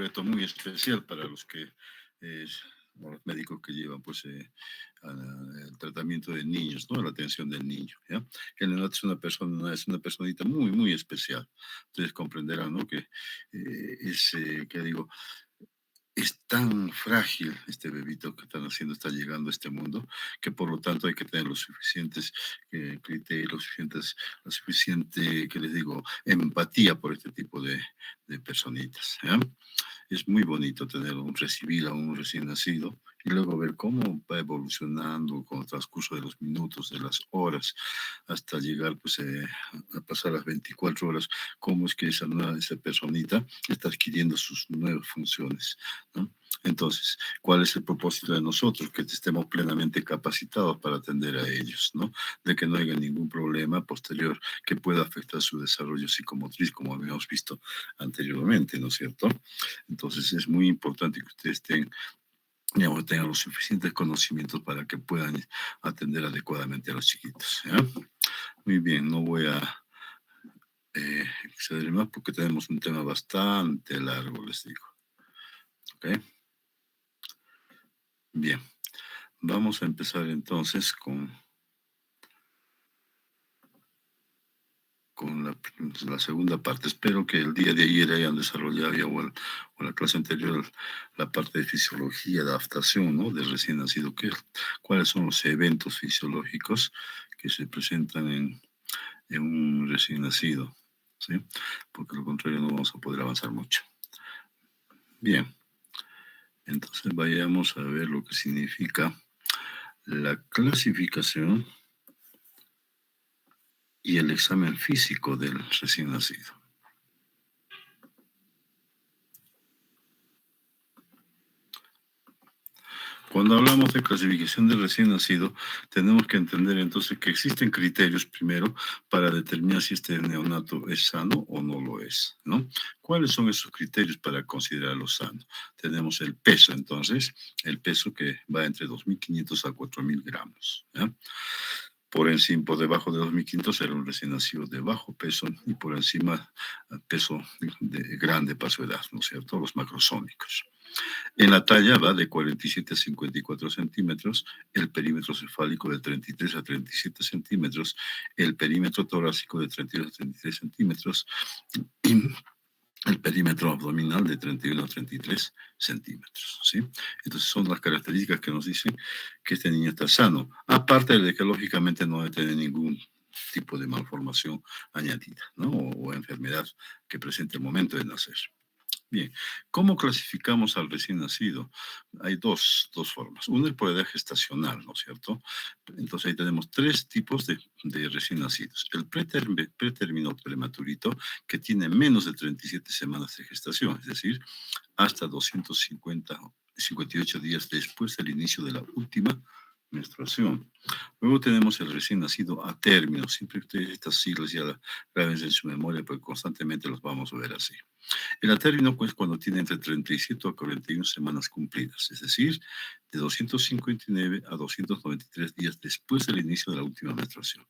reto muy especial para los que los médicos que llevan pues el tratamiento de niños, ¿no? La atención del niño, ¿ya? El neonato es una personita muy, muy especial. Ustedes comprenderán, ¿no? Que ¿qué digo? Es tan frágil este bebito que están haciendo, está llegando a este mundo, que por lo tanto hay que tener los suficientes criterios, la suficiente, ¿qué les digo?, empatía por este tipo de personitas, ¿ya? Es muy bonito recibir a un recién nacido y luego ver cómo va evolucionando con el transcurso de los minutos, de las horas, hasta llegar pues, a pasar las 24 horas, cómo es que esa personita está adquiriendo sus nuevas funciones, ¿no? Entonces, ¿cuál es el propósito de nosotros? Que estemos plenamente capacitados para atender a ellos, ¿no? De que no haya ningún problema posterior que pueda afectar su desarrollo psicomotriz, como habíamos visto anteriormente, ¿no es cierto? Entonces es muy importante que ustedes tengan los suficientes conocimientos para que puedan atender adecuadamente a los chiquitos, ¿ya? Muy bien, no voy a exceder más porque tenemos un tema bastante largo, les digo. ¿Ok? Bien, vamos a empezar entonces con la segunda parte. Espero que el día de ayer hayan desarrollado ya o la clase anterior la parte de fisiología, de adaptación, ¿no? De recién nacido. ¿Cuáles son los eventos fisiológicos que se presentan en un recién nacido? ¿Sí? Porque lo contrario no vamos a poder avanzar mucho. Bien, entonces vayamos a ver lo que significa la clasificación y el examen físico del recién nacido. Cuando hablamos de clasificación del recién nacido, tenemos que entender entonces que existen criterios primero para determinar si este neonato es sano o no lo es, ¿no? ¿Cuáles son esos criterios para considerarlo sano? Tenemos el peso, entonces, el peso que va entre 2.500 a 4.000 gramos, ¿ya? Por encima, por debajo de 2.500 era un recién nacido de bajo peso y por encima peso grande para su edad, ¿no es cierto? Los macrosómicos. En la talla va de 47 a 54 centímetros, el perímetro cefálico de 33 a 37 centímetros, el perímetro torácico de 32 a 33 centímetros y el perímetro abdominal de 31 a 33 centímetros, ¿sí? Entonces son las características que nos dicen que este niño está sano, aparte de que lógicamente no debe tener ningún tipo de malformación añadida, ¿no? O enfermedad que presente el momento de nacer. Bien, ¿cómo clasificamos al recién nacido? Hay dos formas. Una es por edad gestacional, ¿no es cierto? Entonces ahí tenemos tres tipos de recién nacidos. El pretérmino prematurito, que tiene menos de 37 semanas de gestación, es decir, hasta 58 días después del inicio de la última menstruación. Luego tenemos el recién nacido a término. Siempre ustedes estas siglas ya graben en su memoria porque constantemente los vamos a ver así. El atérmino, pues, cuando tiene entre 37 a 41 semanas cumplidas, es decir, de 259 a 293 días después del inicio de la última menstruación.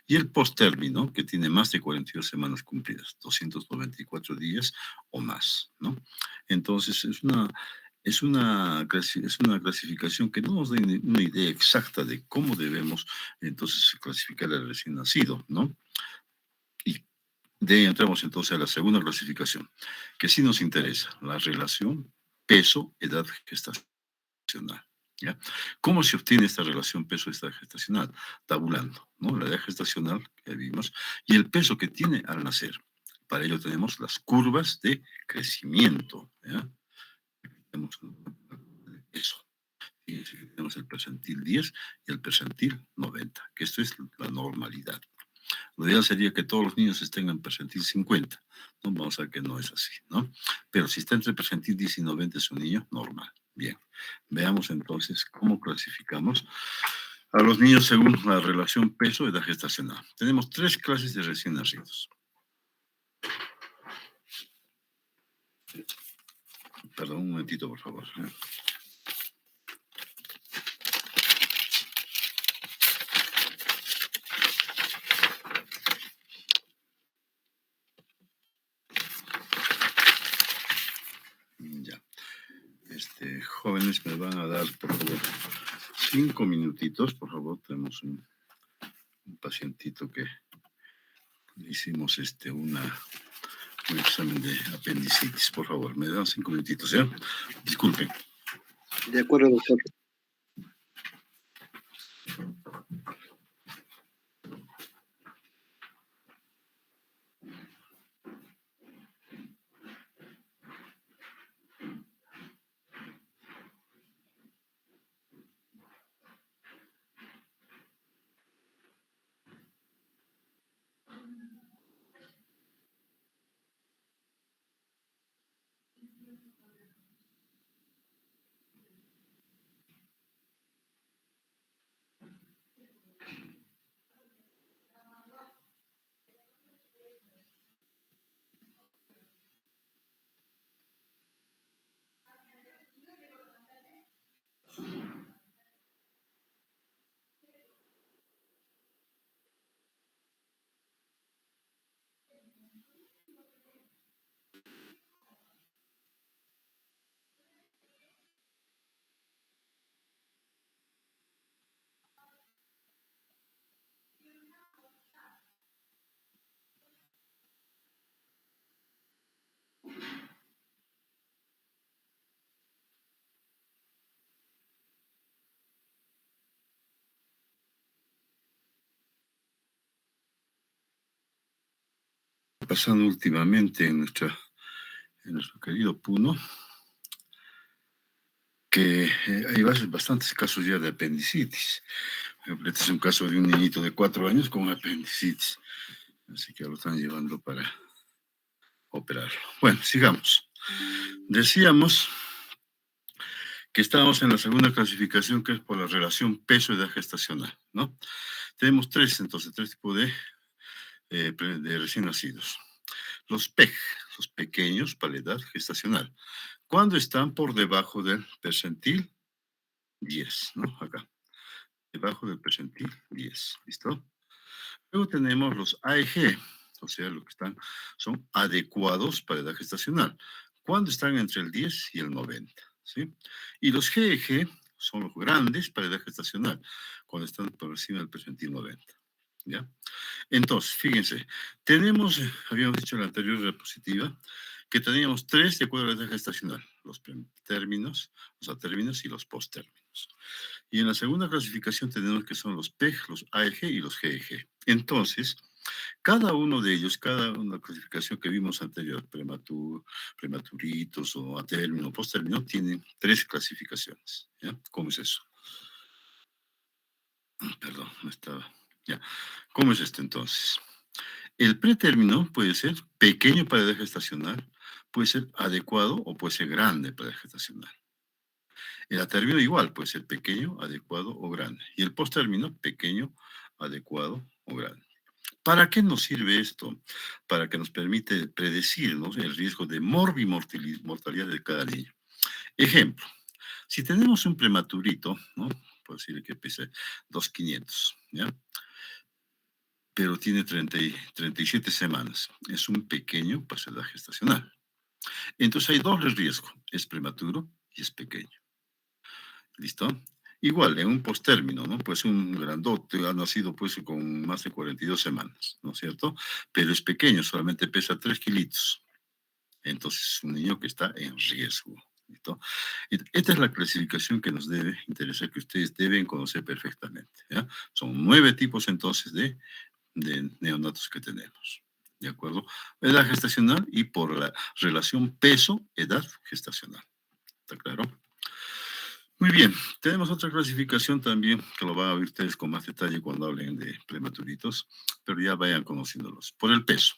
Y el postérmino, que tiene más de 42 semanas cumplidas, 294 días o más, ¿no? Entonces, es una clasificación que no nos da una idea exacta de cómo debemos entonces clasificar al recién nacido, ¿no? Y de ahí entramos entonces a la segunda clasificación, que sí nos interesa, la relación peso-edad gestacional. ¿Ya? ¿Cómo se obtiene esta relación peso-edad gestacional? Tabulando, ¿no? La edad gestacional que vimos y el peso que tiene al nacer. Para ello tenemos las curvas de crecimiento. ¿Ya? Tenemos el peso. Y tenemos el percentil 10 y el percentil 90, que esto es la normalidad. Lo ideal sería que todos los niños estén en percentil 50. ¿No? Vamos a ver que no es así, ¿no? Pero si está entre percentil 10 y 90 es un niño normal. Bien, veamos entonces cómo clasificamos a los niños según la relación peso-edad gestacional. Tenemos tres clases de recién nacidos. Perdón, un momentito, por favor. Jóvenes, me van a dar, por favor, 5 minutitos, por favor. Tenemos un pacientito que le hicimos un examen de apendicitis. Por favor, me dan 5 minutitos, ¿ya? Disculpen. De acuerdo, doctor. Pasando últimamente en nuestro querido Puno, que hay bastantes casos ya de apendicitis. Por ejemplo, este es un caso de un niñito de 4 años con apendicitis, así que lo están llevando para operarlo. Bueno, sigamos. Decíamos que estábamos en la segunda clasificación, que es por la relación peso-edad gestacional, ¿no? Tenemos entonces, tres tipos de recién nacidos. Los PEG, los pequeños para la edad gestacional, cuando están por debajo del percentil 10, ¿no? Acá, debajo del percentil 10, ¿listo? Luego tenemos los AEG, o sea, los que son adecuados para la edad gestacional, cuando están entre el 10 y el 90, ¿sí? Y los GEG son los grandes para edad gestacional, cuando están por encima del percentil 90, ¿ya? Entonces, fíjense, habíamos dicho en la anterior diapositiva, que teníamos tres de acuerdo a la edad gestacional, los términos, los atérminos y los posttérminos. Y en la segunda clasificación tenemos que son los PEG, los AEG y los GEG. Entonces, cada uno de ellos, cada una clasificación que vimos anterior, prematuritos o a término, posttérmino, tienen tres clasificaciones, ¿ya? ¿Cómo es eso? Perdón, no estaba. Ya. ¿Cómo es esto entonces? El pretérmino puede ser pequeño para edad gestacional, puede ser adecuado o puede ser grande para edad gestacional. El atérmino igual, puede ser pequeño, adecuado o grande. Y el posttérmino, pequeño, adecuado o grande. ¿Para qué nos sirve esto? Para que nos permite predecir, ¿no?, el riesgo de morbimortalidad de cada niño. Ejemplo, si tenemos un prematurito, ¿no?, por decir que pese 2,500, ¿ya?, pero tiene 37 semanas. Es un pequeño para su edad gestacional. Entonces hay doble riesgo. Es prematuro y es pequeño. ¿Listo? Igual, en un postérmino, ¿no? Pues un grandote ha nacido pues con más de 42 semanas, ¿no es cierto? Pero es pequeño, solamente pesa 3 kilitos. Entonces es un niño que está en riesgo. ¿Listo? Esta es la clasificación que nos debe interesar, que ustedes deben conocer perfectamente, ¿ya? Son 9 tipos entonces de neonatos que tenemos. ¿De acuerdo? Edad gestacional y por la relación peso-edad gestacional. ¿Está claro? Muy bien, tenemos otra clasificación también que lo van a ver ustedes con más detalle cuando hablen de prematuritos, pero ya vayan conociéndolos. Por el peso.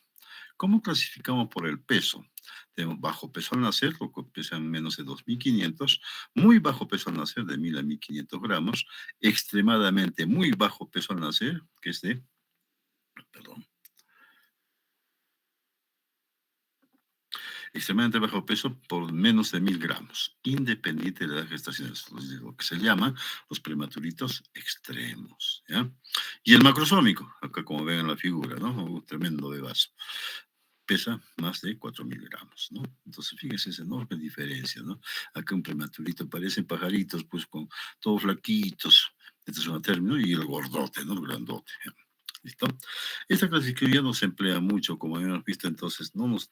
¿Cómo clasificamos por el peso? Tenemos bajo peso al nacer, lo que pesan menos de 2.500, muy bajo peso al nacer, de 1.000 a 1.500 gramos, extremadamente muy bajo peso al nacer, que es de, perdón, extremadamente bajo peso por menos de 1.000 gramos, independiente de la edad gestacional, lo que se llama los prematuritos extremos, ¿ya? Y el macrosómico, acá como ven en la figura, ¿no? Un tremendo bebazo. pesa más de 4.000 gramos, ¿no? Entonces, fíjense esa enorme diferencia, ¿no? Acá un prematurito parecen pajaritos, pues con todos flaquitos, este es un término, y el gordote, ¿no? El grandote. ¿Listo? Esta clasificación ya no se emplea mucho, como habíamos visto, entonces no nos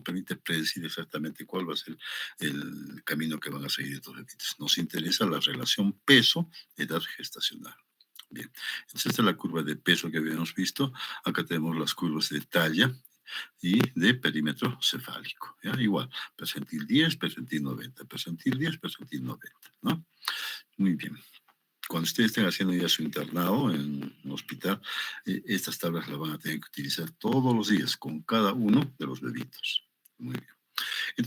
permite predecir exactamente cuál va a ser el camino que van a seguir estos bebitos. Nos interesa la relación peso-edad gestacional. Bien, entonces esta es la curva de peso que habíamos visto. Acá tenemos las curvas de talla y de perímetro cefálico. ¿Ya? Igual, percentil 10, percentil 90, percentil 10, percentil 90. ¿No? Muy bien. Cuando ustedes estén haciendo ya su internado en un hospital, estas tablas las van a tener que utilizar todos los días con cada uno de los bebitos. Muy bien.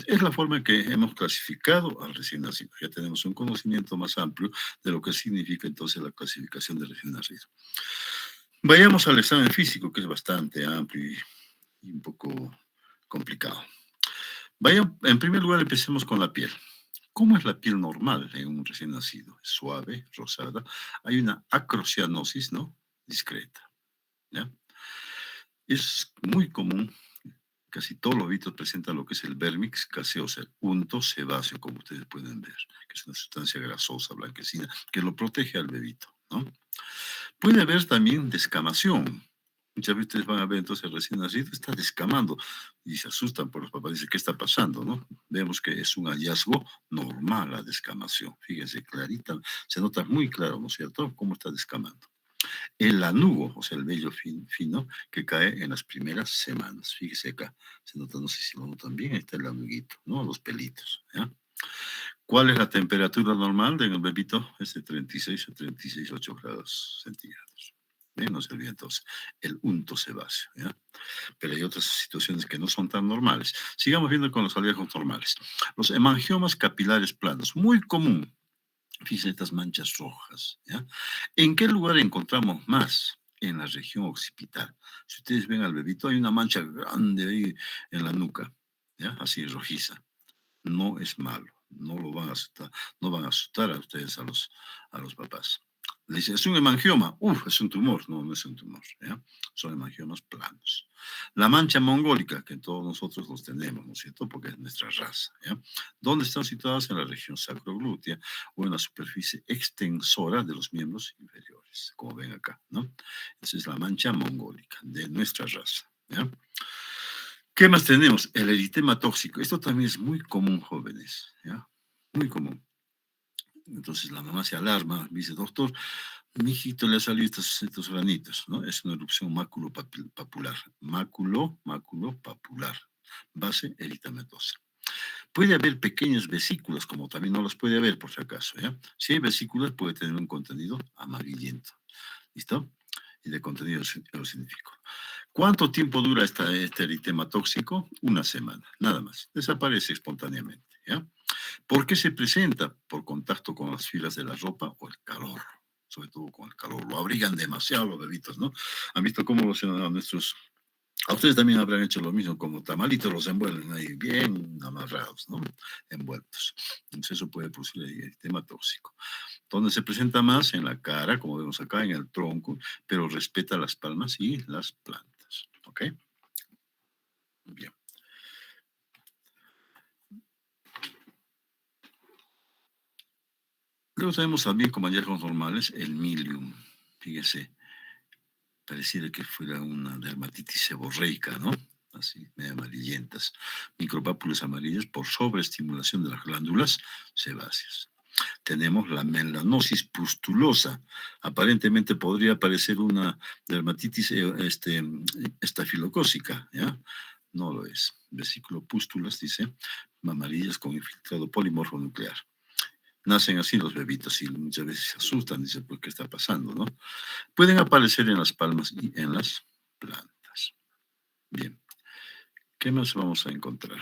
Es la forma en que hemos clasificado al recién nacido. Ya tenemos un conocimiento más amplio de lo que significa entonces la clasificación del recién nacido. Vayamos al examen físico, que es bastante amplio y un poco complicado. En primer lugar, empecemos con la piel. ¿Cómo es la piel normal en un recién nacido? Es suave, rosada. Hay una acrocianosis, ¿no? Discreta. ¿Ya? Es muy común, casi todos los bebitos presentan lo que es el vermix gaseoso, el unto sebáceo, como ustedes pueden ver, que es una sustancia grasosa, blanquecina, que lo protege al bebito, ¿no? Puede haber también descamación. Muchas veces ustedes van a ver entonces el recién nacido está descamando y se asustan por los papás. Dicen, ¿qué está pasando? ¿No? Vemos que es un hallazgo normal la descamación. Fíjense, clarita, se nota muy claro, ¿no es cierto?, cómo está descamando. El lanugo, o sea, el vello fino, que cae en las primeras semanas. Fíjese acá, se nota, no sé si lo notan bien, ahí está el lanuguito, ¿no? Los pelitos, ¿ya? ¿Cuál es la temperatura normal del bebito? Es de 36 a 36,8 grados centígrados. No se olvide entonces, el unto sebáceo, ¿ya? Pero hay otras situaciones que no son tan normales. Sigamos viendo con los hallazgos normales. Los hemangiomas capilares planos, muy común. Fíjense estas manchas rojas, ¿ya? ¿En qué lugar encontramos más? En la región occipital. Si ustedes ven al bebito, hay una mancha grande ahí en la nuca, ¿ya? Así rojiza. No es malo, no lo van a asustar, no van a asustar a ustedes, a los papás. Le dicen, es un hemangioma, es un tumor. No, no es un tumor, ¿ya? Son hemangiomas planos. La mancha mongólica, que todos nosotros los tenemos, ¿no es cierto? Porque es nuestra raza, ¿ya? ¿Dónde están situadas? En la región sacroglútea o en la superficie extensora de los miembros inferiores, como ven acá, ¿no? Esa es la mancha mongólica de nuestra raza, ¿ya? ¿Qué más tenemos? El eritema tóxico. Esto también es muy común, jóvenes, ¿ya? Muy común. Entonces la mamá se alarma, dice, doctor, mi hijito le ha salido estos granitos, ¿no? Es una erupción maculopapular. Maculopapular. Base eritematosa. Puede haber pequeñas vesículas, como también no las puede haber, por si acaso, ¿ya? Si hay vesículas, puede tener un contenido amarillento. ¿Listo? Y de contenido eosinófico. ¿Cuánto tiempo dura este eritema tóxico? Una semana, nada más. Desaparece espontáneamente, ¿ya? ¿Por qué se presenta? Por contacto con las fibras de la ropa o el calor, sobre todo con el calor. Lo abrigan demasiado los bebitos, ¿no? ¿Han visto cómo a ustedes también habrán hecho lo mismo, como tamalitos los envuelven ahí bien amarrados, ¿no? Envueltos. Entonces eso puede producir el eritema tóxico. ¿Dónde se presenta más? En la cara, como vemos acá, en el tronco, pero respeta las palmas y las plantas, ¿ok? Bien. Luego tenemos también como hallazgos normales el milium. Fíjese, pareciera que fuera una dermatitis seborreica, ¿no? Así, medio amarillentas. Micropápulas amarillas por sobreestimulación de las glándulas sebáceas. Tenemos la melanosis pustulosa. Aparentemente podría parecer una dermatitis estafilocócica, ¿ya? No lo es. Vesículo pústulas, dice, amarillas con infiltrado polimorfo nuclear. Nacen así los bebitos y muchas veces se asustan, dicen, ¿por qué está pasando, no? Pueden aparecer en las palmas y en las plantas. Bien, ¿qué más vamos a encontrar?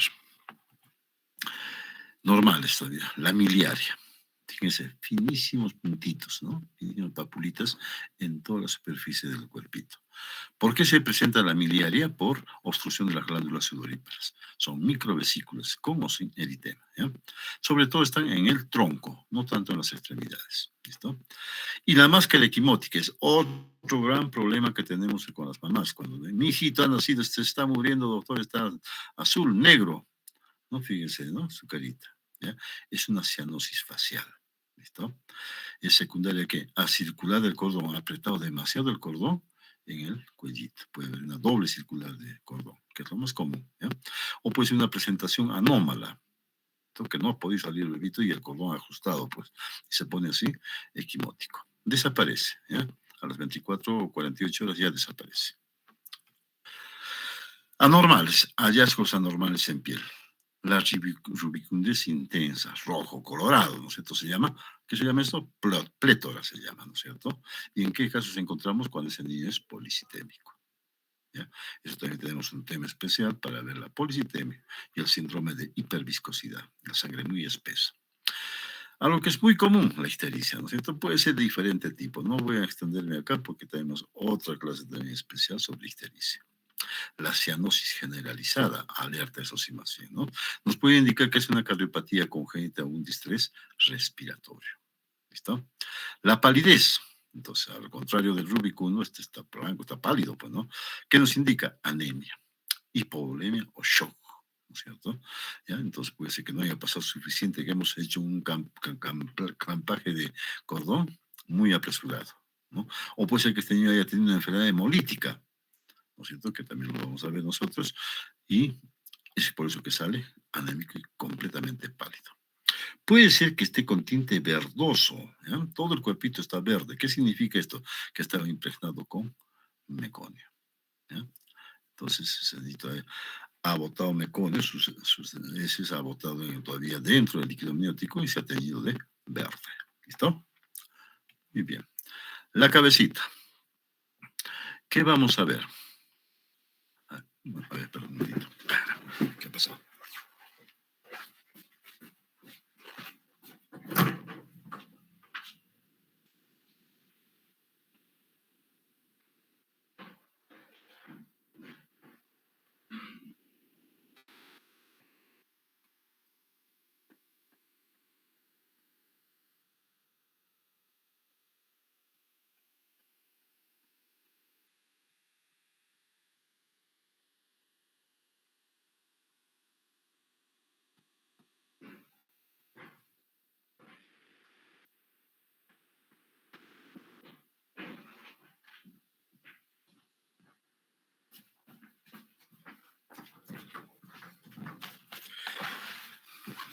Normales todavía, la miliaria. Fíjense, finísimos puntitos, ¿no? Finísimas papulitas en toda la superficie del cuerpito. ¿Por qué se presenta la miliaria? Por obstrucción de las glándulas sudoríparas. Son microvesículas con o sin eritema, ¿ya? Sobre todo están en el tronco, no tanto en las extremidades. ¿Listo? Y la máscara equimótica es otro gran problema que tenemos con las mamás. Cuando mi hijito ha nacido, se está muriendo, doctor, está azul, negro. No, fíjense, ¿no? Su carita. ¿Ya? Es una cianosis facial. ¿Listo? Es secundaria que a circular del cordón, apretado demasiado el cordón en el cuellito. Puede haber una doble circular de cordón, que es lo más común. ¿Ya? O puede ser una presentación anómala, que no ha podido salir el bebito y el cordón ajustado, pues, y se pone así, equimótico. Desaparece, ¿ya? A las 24 o 48 horas ya desaparece. Anormales, hallazgos anormales en piel. La rubicundez intensa, rojo, colorado, ¿no es cierto? Se llama, ¿qué se llama esto? Plétora se llama, ¿no es cierto? ¿Y en qué casos encontramos cuando ese niño es policitémico? ¿Ya? Eso también tenemos un tema especial para ver la policitemia y el síndrome de hiperviscosidad, la sangre muy espesa. Algo que es muy común, la ictericia, ¿no es cierto? Puede ser de diferente tipo. No voy a extenderme acá porque tenemos otra clase también especial sobre ictericia. La cianosis generalizada, alerta, eso sí más bien, ¿no? Nos puede indicar que es una cardiopatía congénita o un distrés respiratorio. ¿Listo? La palidez. Entonces, al contrario del Rubicon, este está blanco, está pálido, pues, ¿no? ¿Qué nos indica? Anemia, hipovolemia o shock, ¿no es cierto? ¿Ya? Entonces puede ser que no haya pasado suficiente, que hemos hecho un clampaje de cordón muy apresurado, ¿no? O puede ser que este niño haya tenido una enfermedad hemolítica, ¿no es cierto? Que también lo vamos a ver nosotros, y es por eso que sale anémico y completamente pálido. Puede ser que esté con tinte verdoso, ¿ya? Todo el cuerpito está verde. ¿Qué significa esto? Que estaba impregnado con meconio, ¿ya? Entonces, se ha botado meconio, sus heces ha botado todavía dentro del líquido amniótico y se ha teñido de verde. ¿Listo? Muy bien. La cabecita. ¿Qué vamos a ver? A ver, perdón un momentito. ¿Qué pasó?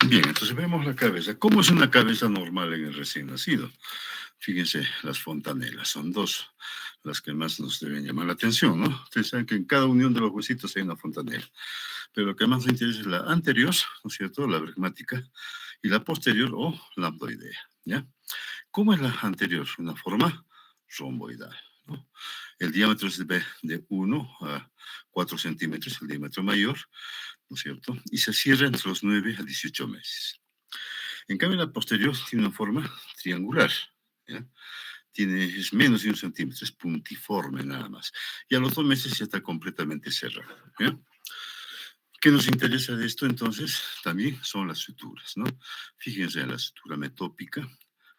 Bien, entonces vemos la cabeza. ¿Cómo es una cabeza normal en el recién nacido? Fíjense, las fontanelas son dos, las que más nos deben llamar la atención, ¿no? Ustedes saben que en cada unión de los huesitos hay una fontanela, pero lo que más nos interesa es la anterior, ¿no es cierto?, la bregmática, y la posterior o lambdoidea, ¿ya? ¿Cómo es la anterior? Una forma romboidal, ¿no? El diámetro es de 1 a 4 centímetros, el diámetro mayor, ¿no es cierto? Y se cierra entre los 9 a 18 meses. En cambio, la posterior tiene una forma triangular, ¿ya? Es menos de 1 centímetro, es puntiforme nada más. Y a los 2 meses ya está completamente cerrado, ¿ya? ¿Qué nos interesa de esto entonces? También son las suturas, ¿no? Fíjense en la sutura metópica,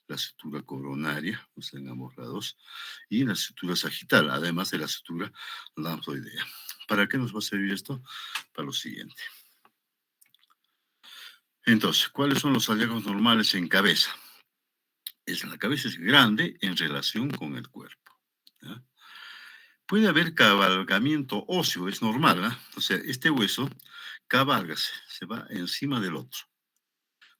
la sutura coronaria, o sea, en ambos lados, y la sutura sagital, además de la sutura lambdoidea. ¿Para qué nos va a servir esto? Para lo siguiente. Entonces, ¿cuáles son los hallazgos normales en cabeza? La cabeza es grande en relación con el cuerpo, ¿ya? Puede haber cabalgamiento óseo, es normal, ¿eh? O sea, este hueso cabalga, se va encima del otro,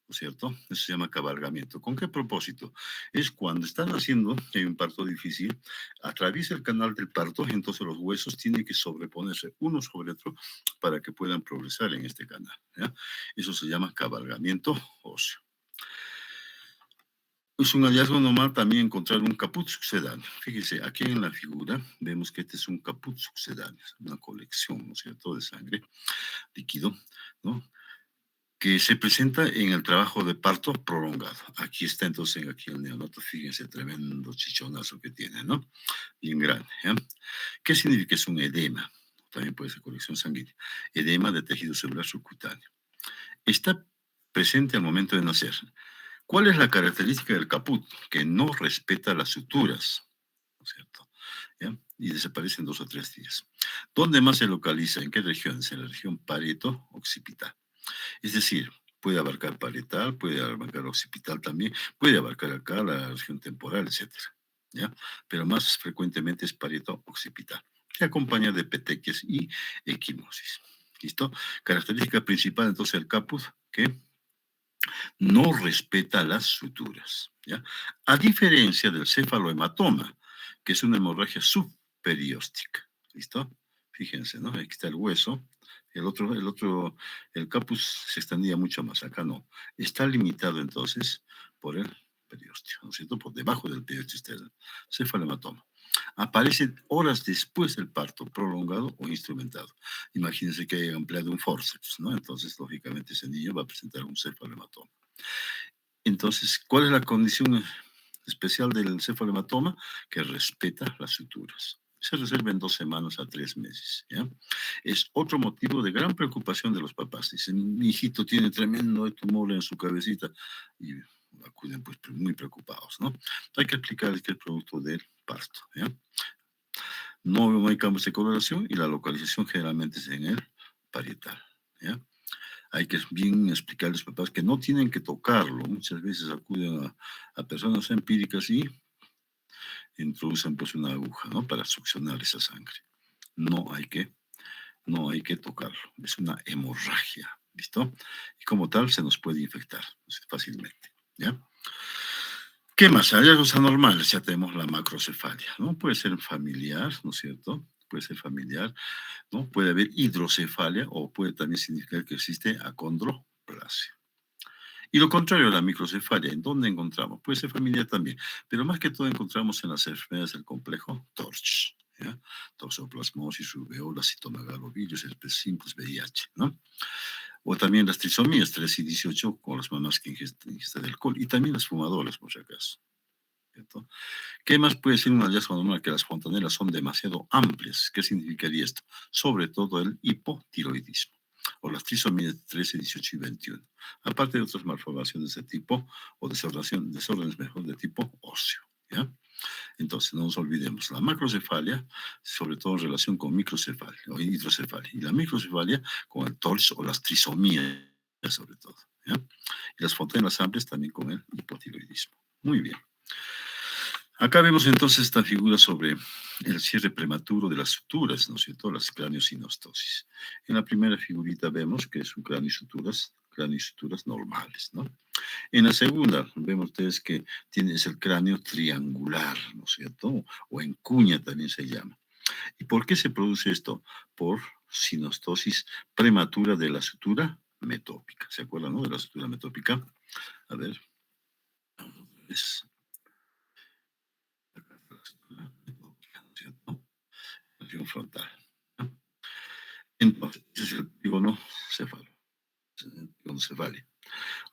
¿no es cierto? Eso se llama cabalgamiento. ¿Con qué propósito? Es cuando están haciendo, hay un parto difícil, atraviesa el canal del parto, entonces los huesos tienen que sobreponerse uno sobre otro para que puedan progresar en este canal, ¿ya? Eso se llama cabalgamiento óseo. Es un hallazgo normal también encontrar un caput sucedáneo. Fíjese, aquí en la figura vemos que este es un caput sucedáneo, una colección, ¿no es cierto?, de sangre, líquido, ¿no?, que se presenta en el trabajo de parto prolongado. Aquí está entonces, aquí el neonato, fíjense, tremendo chichonazo que tiene, ¿no? Bien grande, ¿ya? ¿Qué significa? Es un edema, también puede ser colección sanguínea, edema de tejido celular subcutáneo. Está presente al momento de nacer. ¿Cuál es la característica del caput? Que no respeta las suturas, ¿no es cierto? ¿Ya? Y desaparece en 2 o 3 días. ¿Dónde más se localiza? ¿En qué regiones? En la región parieto-occipital. Es decir, puede abarcar parietal, puede abarcar occipital también, puede abarcar acá la región temporal, etcétera, ¿ya? Pero más frecuentemente es parieto-occipital, que acompaña de petequias y equimosis. ¿Listo? Característica principal entonces del caput, que no respeta las suturas, ¿ya? A diferencia del cefalohematoma, que es una hemorragia subperióstica. ¿Listo? Fíjense, ¿no? Aquí está el hueso. El capus se extendía mucho más, acá no. Está limitado entonces por el periósteo, ¿no es cierto? Por debajo del periósteo está el cefalohematoma. Aparece horas después del parto, prolongado o instrumentado. Imagínense que haya empleado un forceps, ¿no? Entonces, lógicamente, ese niño va a presentar un cefalohematoma. Entonces, ¿cuál es la condición especial del cefalohematoma? Que respeta las suturas. Se reserva en 2 semanas a 3 meses, ¿ya? Es otro motivo de gran preocupación de los papás. Dicen, mi hijito tiene tremendo tumor en su cabecita, y acuden pues muy preocupados, ¿no? Hay que explicarles que es producto del parto, ¿ya? No hay cambios de coloración y la localización generalmente es en el parietal, ¿ya? Hay que bien explicar a los papás que no tienen que tocarlo. Muchas veces acuden a personas empíricas y introducen pues una aguja, ¿no? Para succionar esa sangre. No hay que, no hay que tocarlo. Es una hemorragia, ¿listo? Y como tal se nos puede infectar fácilmente, ¿ya? ¿Qué más? Hallazgos anormales, ya tenemos la macrocefalia, ¿no? Puede ser familiar, ¿no es cierto? Puede ser familiar, ¿no? Puede haber hidrocefalia o puede también significar que existe acondroplasia. Y lo contrario, la microcefalia, ¿en dónde encontramos? Puede ser familiar también, pero más que todo encontramos en las enfermedades del complejo TORCH, ¿ya? Toxoplasmosis, rubeola, citomegalovirus, herpes simplex, VIH, ¿no? O también las trisomías 3 y 18 con las mamás que ingestan alcohol y también las fumadoras, por si acaso. ¿Cierto? ¿Qué más puede ser un hallazgo anormal? Que las fontanelas son demasiado amplias. ¿Qué significaría esto? Sobre todo el hipotiroidismo o las trisomías 13, 18 y 21. Aparte de otras malformaciones de tipo o desórdenes mejor de tipo óseo. ¿Ya? Entonces, no nos olvidemos, la macrocefalia, sobre todo en relación con microcefalia o hidrocefalia, y la microcefalia con el TORCH o las trisomías, sobre todo. ¿Ya? Y las fontanelas amplias también con el hipotiroidismo. Muy bien. Acá vemos entonces esta figura sobre el cierre prematuro de las suturas, ¿no es cierto? Las craniosinostosis. En la primera figurita vemos que es un craniosituras normales, ¿no? En la segunda vemos ustedes que es el cráneo triangular, ¿no es cierto? O en cuña también se llama. ¿Y por qué se produce esto? Por sinostosis prematura de la sutura metópica. ¿Se acuerdan, no? De la sutura metópica. A ver. Es región frontal. ¿No? Entonces, ese es el epígono cefalo. Cefalia.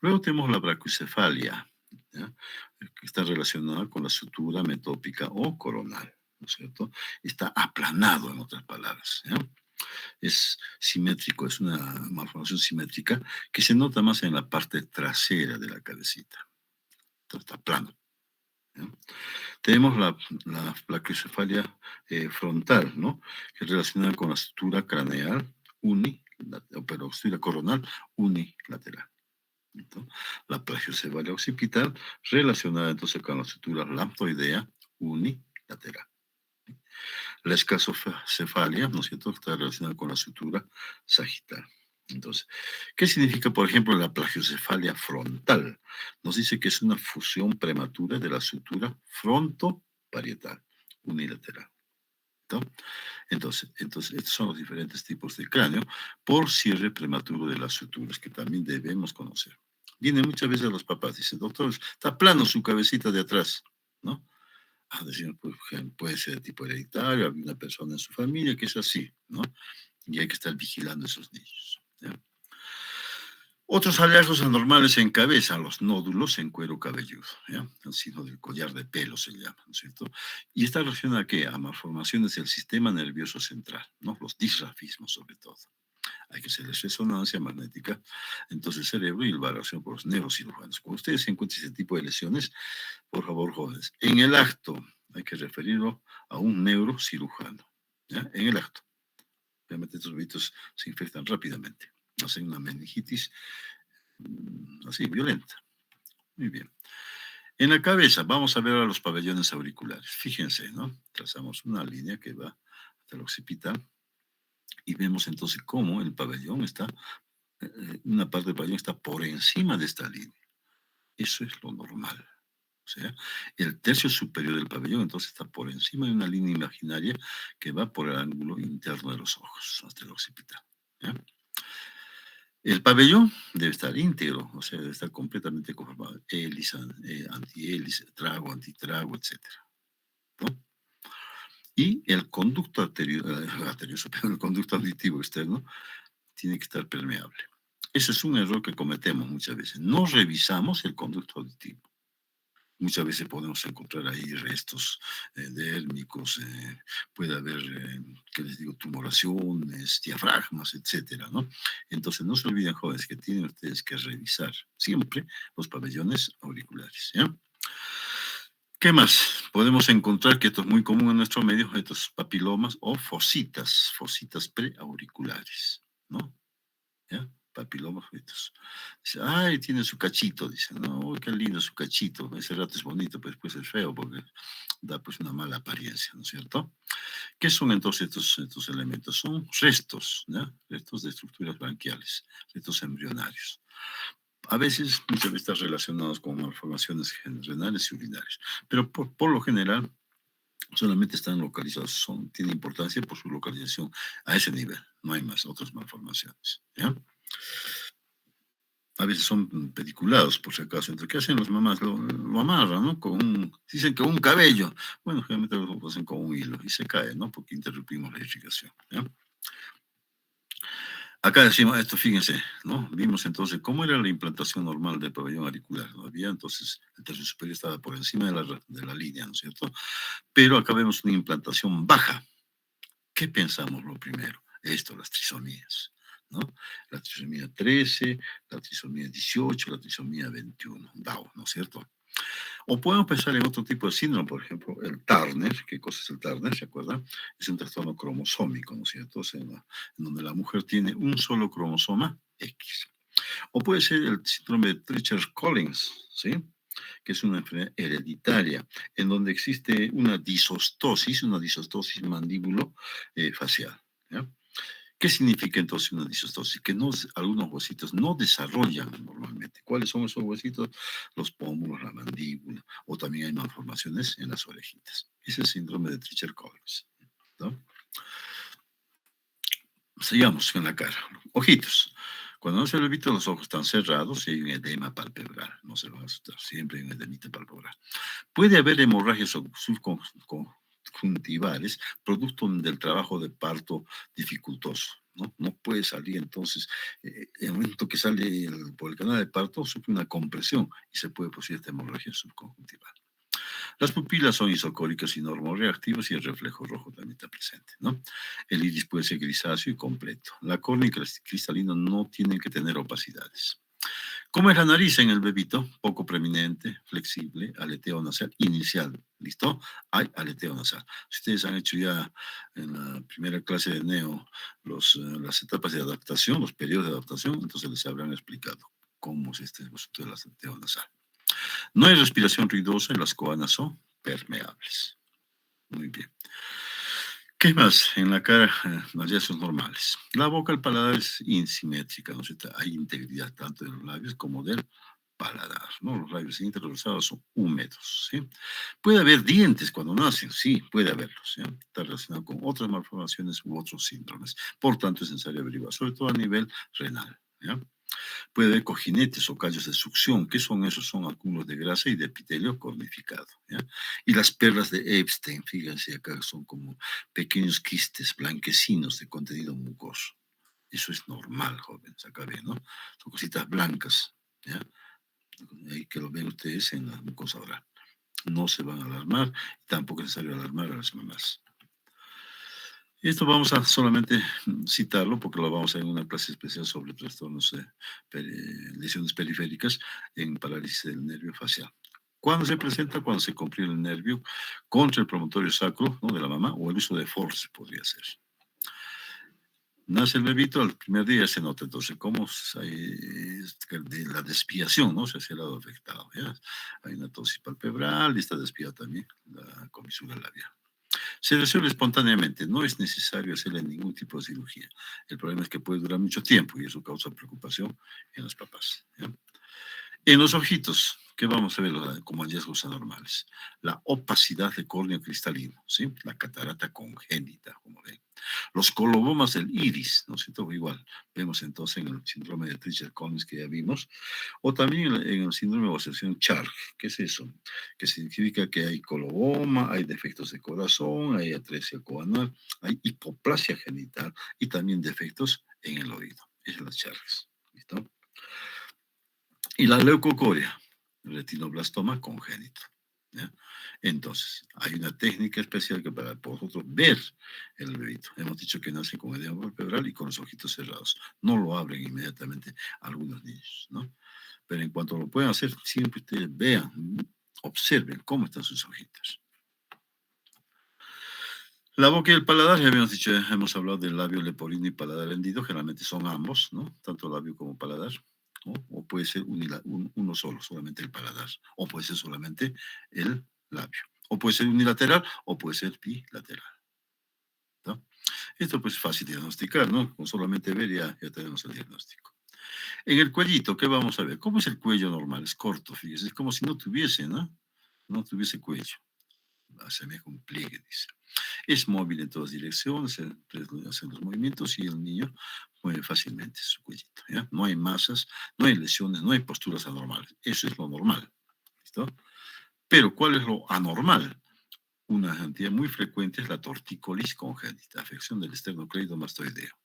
Luego tenemos la brachicefalia, ¿ya? Que está relacionada con la sutura metópica o coronal, ¿no es cierto? Está aplanado, en otras palabras, ¿ya? Es simétrico, es una malformación simétrica que se nota más en la parte trasera de la cabecita. Entonces, está plano. ¿Ya? Tenemos la plaquiocefalia frontal, ¿no? Que es relacionada con la estructura craneal pero estructura coronal unilateral. ¿No? La plagiocefalia occipital relacionada entonces con la estructura lambdoidea unilateral. La escasocefalia, ¿no es cierto?, está relacionada con la sutura sagital. Entonces, ¿qué significa, por ejemplo, la plagiocefalia frontal? Nos dice que es una fusión prematura de la sutura frontoparietal unilateral. ¿No? Entonces, estos son los diferentes tipos de cráneo por cierre prematuro de las suturas que también debemos conocer. Vienen muchas veces los papás, dicen, doctor, está plano su cabecita de atrás, ¿no? Decir, pues, puede ser de tipo hereditario, hay una persona en su familia que es así, ¿no? Y hay que estar vigilando a esos niños. ¿Ya? Otros hallazgos anormales en cabeza, los nódulos en cuero cabelludo, ¿ya? El signo del collar de pelo se llama, ¿no es cierto? Y está relacionado a qué? A malformaciones del sistema nervioso central, ¿no? Los disrafismos sobre todo. Hay que hacer resonancia magnética, entonces el cerebro y la evaluación por los neurocirujanos. Cuando ustedes encuentren ese tipo de lesiones, por favor, jóvenes, en el acto hay que referirlo a un neurocirujano, ¿ya? En el acto. Obviamente estos bebitos se infectan rápidamente, hacen una meningitis así, violenta. Muy bien. En la cabeza, vamos a ver a los pabellones auriculares. Fíjense, ¿no? Trazamos una línea que va hasta el occipital y vemos entonces cómo el pabellón está, una parte del pabellón está por encima de esta línea. Eso es lo normal. O sea, el tercio superior del pabellón entonces está por encima de una línea imaginaria que va por el ángulo interno de los ojos, hasta el occipital. ¿Ya? El pabellón debe estar íntegro, o sea, debe estar completamente conformado. Hélice, antihélice, trago, antitrago, etcétera, ¿no? Y el conducto el conducto auditivo externo tiene que estar permeable. Ese es un error que cometemos muchas veces. No revisamos el conducto auditivo. Muchas veces podemos encontrar ahí restos dérmicos, puede haber, ¿qué les digo?, tumoraciones, diafragmas, etcétera, ¿no? Entonces, no se olviden, jóvenes, que tienen ustedes que revisar siempre los pabellones auriculares, ¿ya? ¿Qué más? Podemos encontrar que esto es muy común en nuestro medio, estos papilomas o fositas preauriculares, ¿no? ¿Ya? Papilomas fetos. Dice, ay, tiene su cachito, dice, no, uy, qué lindo su cachito, ese rato es bonito, pero después es feo porque da pues una mala apariencia, ¿no es cierto? ¿Qué son entonces estos elementos? Son restos, ¿ya? Restos de estructuras branquiales, restos embrionarios. A veces, muchas veces están relacionados con malformaciones renales y urinarias, pero por lo general solamente están localizados, tienen importancia por su localización a ese nivel, no hay más otras malformaciones, ¿ya? A veces son pediculados, por si acaso. Entonces, ¿qué hacen las mamás? Lo amarran, ¿no? Dicen que un cabello. Bueno, generalmente lo hacen con un hilo y se cae, ¿no? Porque interrumpimos la irrigación, ¿ya? Acá decimos esto, fíjense, ¿no? Vimos entonces cómo era la implantación normal del pabellón auricular, ¿no? Había entonces, el tercio superior estaba por encima de la línea, ¿no es cierto? Pero acá vemos una implantación baja. ¿Qué pensamos lo primero? Esto, las trisomías, ¿no? La trisomía 13, la trisomía 18, la trisomía 21, Down, ¿no es cierto? O podemos pensar en otro tipo de síndrome, por ejemplo, el Turner. ¿Qué cosa es el Turner? ¿Se acuerdan? Es un trastorno cromosómico, ¿no es cierto? O sea, en donde la mujer tiene un solo cromosoma X. O puede ser el síndrome de Treacher-Collins, ¿sí? Que es una enfermedad hereditaria, en donde existe una disostosis mandíbulo facial, ¿ya? ¿Qué significa entonces una disostosis? Que algunos huesitos no desarrollan normalmente. ¿Cuáles son esos huesitos? Los pómulos, la mandíbula, o también hay malformaciones en las orejitas. Ese es el síndrome de Treacher-Collins, ¿no? Sigamos en la cara. Ojitos. Cuando no se le evita, los ojos están cerrados y hay un edema palpebral. No se van a asustar, siempre hay un edemita palpebral. Puede haber hemorragias subconjuntivales producto del trabajo de parto dificultoso. ¿No? No puede salir entonces, en el momento que sale por el canal de parto, sufre una compresión y se puede producir esta hemorragia subconjuntival. Las pupilas son isocóricas y normorreactivas y el reflejo rojo también está presente, ¿no? El iris puede ser grisáceo y completo. La córnea y cristalino no tienen que tener opacidades. ¿Cómo es la nariz en el bebito? Poco preeminente, flexible, aleteo nasal inicial. ¿Listo? Hay aleteo nasal. Si ustedes han hecho ya en la primera clase de neo las etapas de adaptación, los periodos de adaptación, entonces les habrán explicado cómo es este asunto del aleteo nasal. No hay respiración ruidosa y las coanas son permeables. Muy bien. ¿Qué más? En la cara, los hallazgos normales. La boca, el paladar es insimétrica, ¿no? Hay integridad tanto de los labios como del paladar, ¿no? Los labios interrosados son húmedos, ¿sí? Puede haber dientes cuando nacen, sí, puede haberlos, ¿sí? Está relacionado con otras malformaciones u otros síndromes. Por tanto, es necesario averiguar, sobre todo a nivel renal, ¿ya? Puede haber cojinetes o callos de succión. ¿Qué son esos? Son acúmulos de grasa y de epitelio cornificado, ¿ya? Y las perlas de Epstein, fíjense acá, son como pequeños quistes blanquecinos de contenido mucoso. Eso es normal, jóvenes, acá ven, ¿no? Son cositas blancas, ¿ya? Ahí que lo ven ustedes en la mucosa oral. No se van a alarmar, tampoco es necesario alarmar a las mamás. Esto vamos a solamente citarlo porque lo vamos a ver en una clase especial sobre trastornos, lesiones periféricas en parálisis del nervio facial. ¿Cuándo se presenta? Cuando se comprime el nervio contra el promontorio sacro, ¿no?, de la mama, o el uso de force podría ser. Nace el bebito, al primer día se nota entonces cómo hay de la desviación, ¿no? Se hace el lado afectado, ¿ya? Hay una tosis palpebral y está desviada también la comisura labial. Se resuelve espontáneamente, no es necesario hacerle ningún tipo de cirugía. El problema es que puede durar mucho tiempo y eso causa preocupación en los papás, ¿ya? En los ojitos, ¿qué vamos a ver como hallazgos anormales? La opacidad de córneo cristalino, ¿sí? La catarata congénita, como ven. Los colobomas del iris, ¿no es cierto? Igual, vemos entonces en el síndrome de Treacher-Collins que ya vimos, o también en el síndrome de obsesión Charg. ¿Qué es eso? Que significa que hay coloboma, hay defectos de corazón, hay atresia coanal, hay hipoplasia genital y también defectos en el oído. Esas son las Chargs. ¿Listo? Y la leucocoria, retinoblastoma congénito, ¿ya? Entonces, hay una técnica especial que para vosotros ver el bebito. Hemos dicho que nace con edema palpebral y con los ojitos cerrados. No lo abren inmediatamente algunos niños, ¿no? Pero en cuanto lo puedan hacer, siempre ustedes vean, observen cómo están sus hojitas. La boca y el paladar, ya habíamos dicho, hemos hablado del labio leporino y paladar hendido, generalmente son ambos, ¿no? Tanto labio como paladar. ¿No? O puede ser uno solo, solamente el paladar, o puede ser solamente el labio, o puede ser unilateral, o puede ser bilateral, ¿no? Esto pues es fácil de diagnosticar, ¿no? Con solamente ver ya tenemos el diagnóstico. En el cuellito, ¿qué vamos a ver? ¿Cómo es el cuello normal? Es corto, fíjese, es como si no tuviese, ¿no? No tuviese cuello. Asemeja un pliegue, dice. Es móvil en todas direcciones, hacen los movimientos y el niño mueve fácilmente su cuellito, ¿ya? No hay masas, no hay lesiones, no hay posturas anormales. Eso es lo normal, ¿listo? Pero ¿cuál es lo anormal? Una cantidad muy frecuente es la tortícolis congénita, afección del esternocleidomastoideo.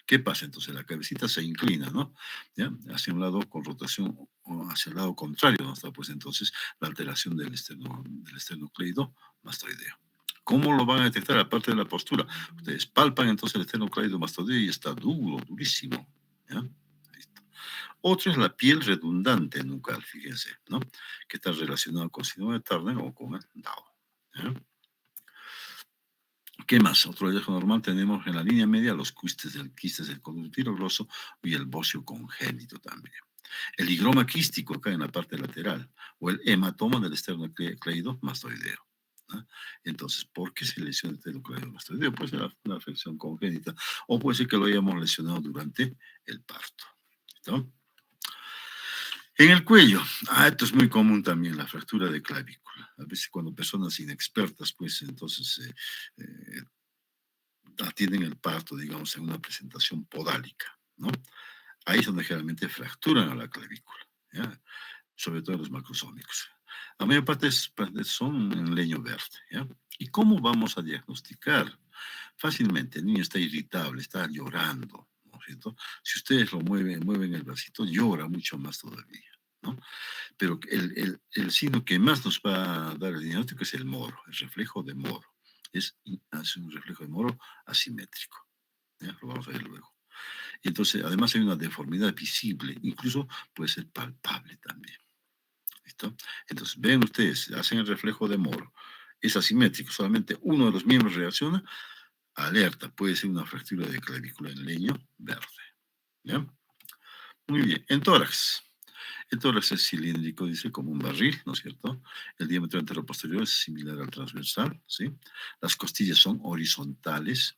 ¿Qué pasa? Entonces la cabecita se inclina, ¿no? ¿Ya? Hacia un lado con rotación o hacia el lado contrario, ¿no? Está pues entonces la alteración del esternocleidomastoideo. ¿Cómo lo van a detectar? Aparte de la postura, ustedes palpan entonces el esternocleidomastoideo y está duro, durísimo, ¿ya? Listo. Otro es la piel redundante nucal, fíjense, ¿no? Que está relacionado con síndrome de Turner o con el Down, ¿ya? ¿Qué más? Otro hallazgo normal tenemos en la línea media los quistes del conducto grosso y el bocio congénito también. El higroma quístico acá en la parte lateral o el hematoma del esternocleidomastoideo, ¿no? Entonces, ¿por qué se lesiona el esternocleidomastoideo? Puede ser una afección congénita o puede ser que lo hayamos lesionado durante el parto, ¿no? En el cuello, esto es muy común también, la fractura de clavícula. A veces cuando personas inexpertas, pues entonces atienden el parto, digamos, en una presentación podálica, ¿no? Ahí es donde generalmente fracturan a la clavícula, ¿ya? Sobre todo los macrosómicos. La mayor parte son en leño verde, ¿ya? ¿Y cómo vamos a diagnosticar? Fácilmente, el niño está irritable, está llorando, ¿no es cierto? Si ustedes lo mueven el bracito, llora mucho más todavía, ¿no? Pero el signo que más nos va a dar el diagnóstico es el moro, el reflejo de moro. Hace un reflejo de moro asimétrico, ¿ya? Lo vamos a ver luego. Y entonces, además hay una deformidad visible, incluso puede ser palpable también. ¿Listo? Entonces, ven ustedes, hacen el reflejo de Moro. Es asimétrico, solamente uno de los miembros reacciona, alerta, puede ser una fractura de clavícula en leño verde. ¿Ya? Muy bien, en tórax. El tórax es cilíndrico, dice, como un barril, ¿no es cierto? El diámetro anteroposterior es similar al transversal, ¿sí? Las costillas son horizontales.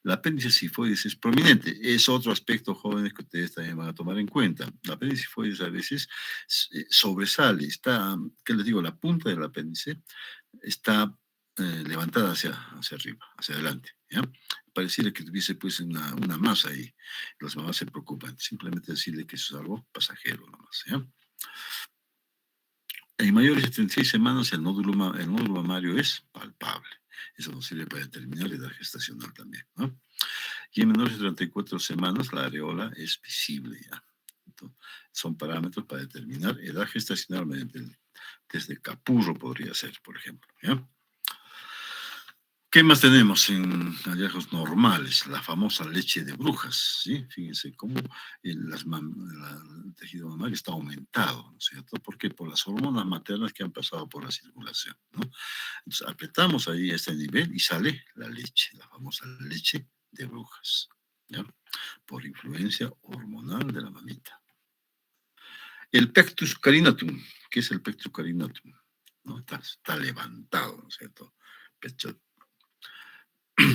La apéndice sifoides es prominente. Es otro aspecto, jóvenes, que ustedes también van a tomar en cuenta. La apéndice sifoides a veces sobresale, está, ¿qué les digo? La punta del apéndice está levantada hacia arriba, hacia adelante, ¿ya? Pareciera que tuviese pues una masa ahí. Las mamás se preocupan. Simplemente decirle que eso es algo pasajero nomás, ¿ya? En mayores de 36 semanas el nódulo mamario es palpable. Eso nos sirve para determinar la edad gestacional también, ¿no? Y en menores de 34 semanas la areola es visible ya. Entonces, son parámetros para determinar edad gestacional mediante el test de Capurro podría ser, por ejemplo, ¿ya? ¿Qué más tenemos en hallazgos normales? La famosa leche de brujas, ¿sí? Fíjense cómo el tejido mamario está aumentado, ¿no es cierto? ¿Por qué? Por las hormonas maternas que han pasado por la circulación, ¿no? Entonces apretamos ahí este nivel y sale la leche, la famosa leche de brujas, ¿ya? Por influencia hormonal de la mamita. El pectus carinatum, ¿qué es el pectus carinatum? ¿No? Está levantado, ¿no es cierto? Pecho.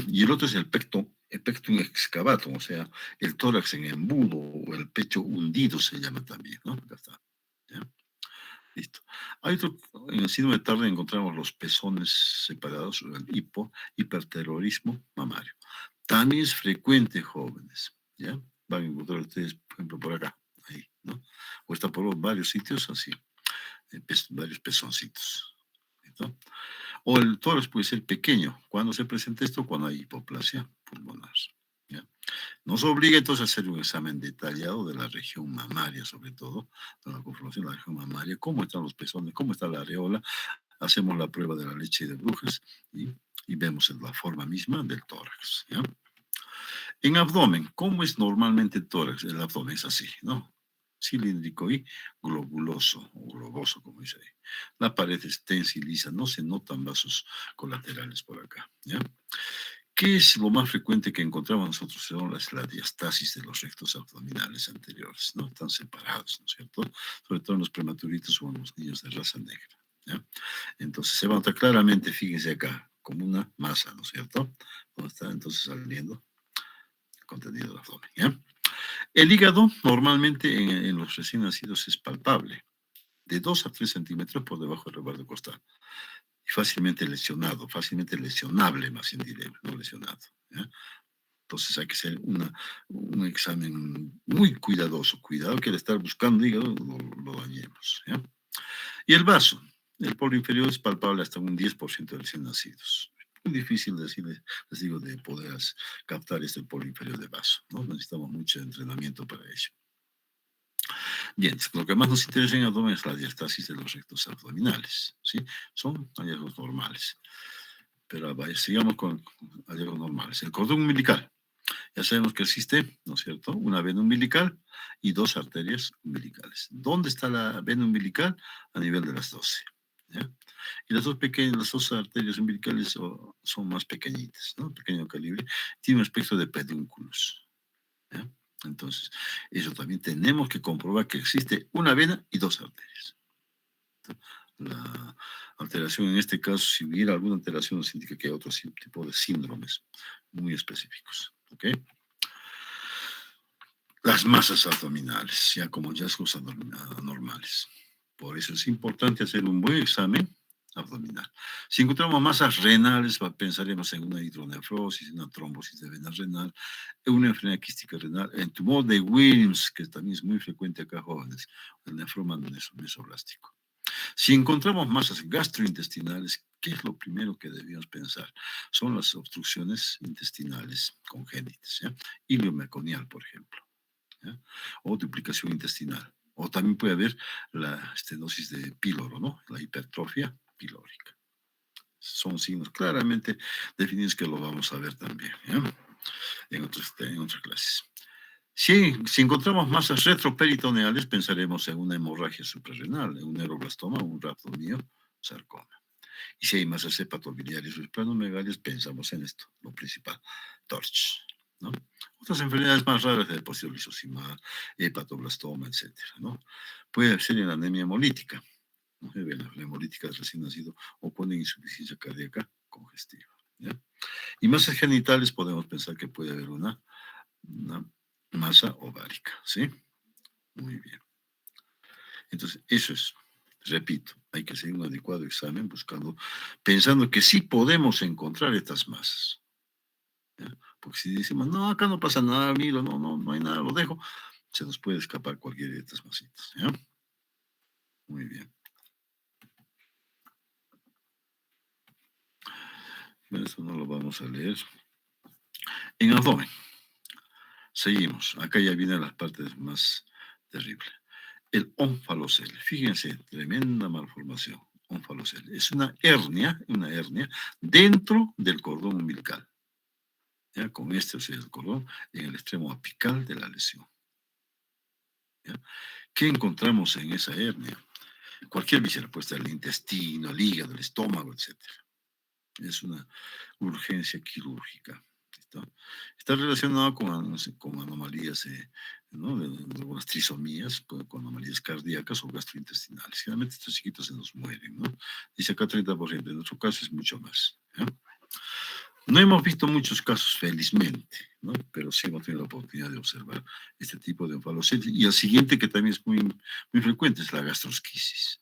Y el otro es el pectum excavatum, o sea, el tórax en embudo o el pecho hundido se llama también, ¿no? Acá está. ¿Ya? Listo. Hay otro, en el síndrome de Turner encontramos los pezones separados, el hiperterrorismo mamario. También es frecuente, jóvenes, ¿ya? Van a encontrar ustedes, por ejemplo, por acá, ahí, ¿no? O está por varios sitios así, varios pezoncitos, ¿no? O el tórax puede ser pequeño. ¿Cuándo se presenta esto? Cuando hay hipoplasia pulmonar, ¿ya? Nos obliga entonces a hacer un examen detallado de la región mamaria, sobre todo, de la conformación de la región mamaria, cómo están los pezones, cómo está la areola. Hacemos la prueba de la leche de brujas y vemos la forma misma del tórax, ¿ya? En abdomen, ¿cómo es normalmente el tórax? El abdomen es así, ¿no? Cilíndrico y globuloso, o globoso, como dice ahí. La pared es tensa y lisa, no se notan vasos colaterales por acá, ¿ya? ¿Qué es lo más frecuente que encontramos nosotros? Son la diastasis de los rectos abdominales anteriores, ¿no? Están separados, ¿no es cierto? Sobre todo en los prematuritos o en los niños de raza negra, ¿ya? Entonces se nota claramente, fíjense acá, como una masa, ¿no es cierto? ¿Dónde está entonces saliendo el contenido del abdomen, ¿ya? El hígado normalmente en los recién nacidos es palpable, de 2 a 3 centímetros por debajo del recuerdo costal. Y fácilmente lesionado, fácilmente lesionable, más bien diré, no lesionado, ¿ya? Entonces hay que hacer un examen muy cuidadoso. Cuidado que al estar buscando hígado lo dañemos, ¿ya? Y el vaso, el polo inferior es palpable hasta un 10% de recién nacidos. Muy difícil decirles, les digo, de poder captar este polo inferior de vaso, ¿no? Necesitamos mucho entrenamiento para ello. Bien, lo que más nos interesa en el abdomen es la diastasis de los rectos abdominales, ¿sí? Son hallazgos normales. Pero vaya, sigamos con hallazgos normales. El cordón umbilical. Ya sabemos que existe, ¿no es cierto?, una vena umbilical y 2 arterias umbilicales. ¿Dónde está la vena umbilical? A nivel de las 12, ¿ya? Y las dos arterias umbilicales son más pequeñitas, ¿no? Pequeño calibre. Tiene un espectro de pedúnculos, ¿ya? Entonces, eso también tenemos que comprobar que existe una vena y 2 arterias. La alteración en este caso, si hubiera alguna alteración, nos indica que hay otro tipo de síndromes muy específicos, ¿ok? Las masas abdominales, ya como hallazgos anormales. Por eso es importante hacer un buen examen abdominal. Si encontramos masas renales, pensaremos en una hidronefrosis, una trombosis de vena renal, en una enfermedad quística renal, en tumor de Wilms, que también es muy frecuente acá, jóvenes, el nefroma mesoblástico. Si encontramos masas gastrointestinales, ¿qué es lo primero que debemos pensar? Son las obstrucciones intestinales congénitas, ¿ya? Ilio meconial, por ejemplo, ¿ya? O duplicación intestinal. O también puede haber la estenosis de píloro, ¿no? La hipertrofia pilórica. Son signos claramente definidos que lo vamos a ver también, ¿ya? En otras clases. Si encontramos masas retroperitoneales, pensaremos en una hemorragia suprarrenal, en un neuroblastoma, un sarcoma. Y si hay masas hepatobiliares o esplenomegalías, pensamos en esto, lo principal, TORCH, ¿no? Otras enfermedades más raras de depósito lisosima, hepatoblastoma, etcétera, ¿no? Puede ser en la anemia hemolítica, ¿no? La hemolítica del recién nacido o con insuficiencia cardíaca congestiva, ¿ya? Y masas genitales podemos pensar que puede haber una masa ovárica, ¿sí? Muy bien. Entonces, eso es, repito, hay que hacer un adecuado examen pensando que sí podemos encontrar estas masas, ¿ya? Porque si decimos, no, acá no pasa nada, miro, no hay nada, lo dejo, se nos puede escapar cualquiera de estas masitas, ¿ya? Muy bien. Bueno, eso no lo vamos a leer. En abdomen, seguimos. Acá ya vienen las partes más terribles. El ónfalocele, fíjense, tremenda malformación. onfalocele. Es una hernia dentro del cordón umbilical. ¿Ya? Con este o sea, el cordón en el extremo apical de la lesión. ¿Ya? ¿Qué encontramos en esa hernia? Cualquier víscera, puede estar el intestino, el hígado, el estómago, etcétera. Es una urgencia quirúrgica. ¿Listo? Está relacionado con anomalías, ¿no? de algunas trisomías, con anomalías cardíacas o gastrointestinales. Generalmente estos chiquitos se nos mueren, ¿no? Dice acá 30%, en nuestro caso es mucho más. ¿Ya? No hemos visto muchos casos, felizmente, ¿no? Pero sí hemos tenido la oportunidad de observar este tipo de onfalocele. Y el siguiente, que también es muy frecuente, es la gastrosquisis.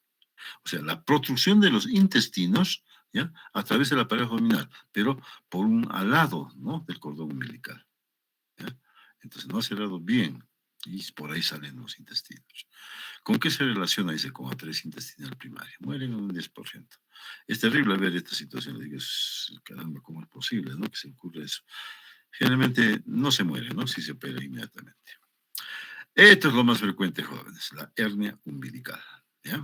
O sea, la protrusión de los intestinos, ¿ya? A través de la pared abdominal, pero por un alado, ¿no? Del cordón umbilical. ¿Ya? Entonces no ha cerrado bien y por ahí salen los intestinos. ¿Con qué se relaciona? Dice, con atrés intestinal primario. Mueren un 10%. Es terrible ver esta situación. Le digo, caramba, ¿cómo es posible, no? Que se ocurra eso. Generalmente no se muere, ¿no? Si se opera inmediatamente. Esto es lo más frecuente, jóvenes, la hernia umbilical. ¿Ya?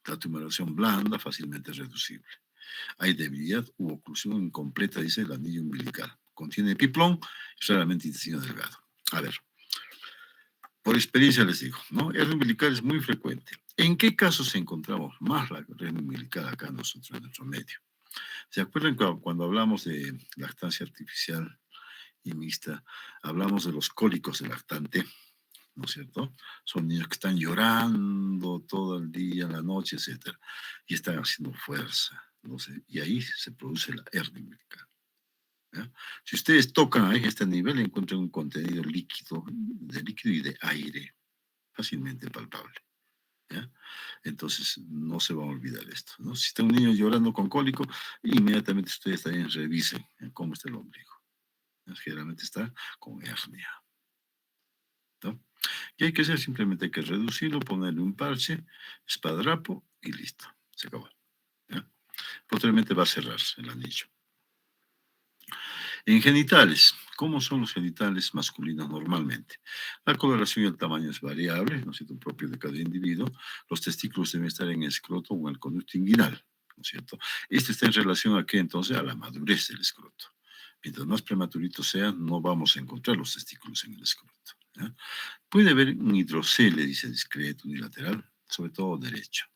La tumoración blanda, fácilmente reducible. Hay debilidad u oclusión incompleta, dice el anillo umbilical. Contiene epiplón y raramente intestino delgado. A ver, por experiencia les digo, ¿no? Hernia umbilical es muy frecuente. ¿En qué casos encontramos más la hernia umbilical acá nosotros en nuestro medio? ¿Se acuerdan cuando hablamos de lactancia artificial y mixta? Hablamos de los cólicos del lactante, ¿no es cierto? Son niños que están llorando todo el día, la noche, etcétera, y están haciendo fuerza, no sé, y ahí se produce la hernia umbilical. ¿Ya? Si ustedes tocan a este nivel, encuentran un contenido líquido, de líquido y de aire, fácilmente palpable. ¿Ya? Entonces, no se va a olvidar esto, ¿no? Si está un niño llorando con cólico, inmediatamente ustedes también revisen cómo está el ombligo. Generalmente está con hernia, ¿no? ¿Qué hay que hacer? Simplemente hay que reducirlo, ponerle un parche, espadrapo y listo. Se acabó. ¿Ya? Posteriormente va a cerrarse el anillo. En genitales, ¿cómo son los genitales masculinos normalmente? La coloración y el tamaño es variable, ¿no es cierto?, propio de cada individuo. Los testículos deben estar en el escroto o en el conducto inguinal, ¿no es cierto? Este está en relación a qué entonces? A la madurez del escroto. Mientras más prematurito sea, no vamos a encontrar los testículos en el escroto. ¿Ya? Puede haber un hidrocele, dice discreto, unilateral, sobre todo derecho.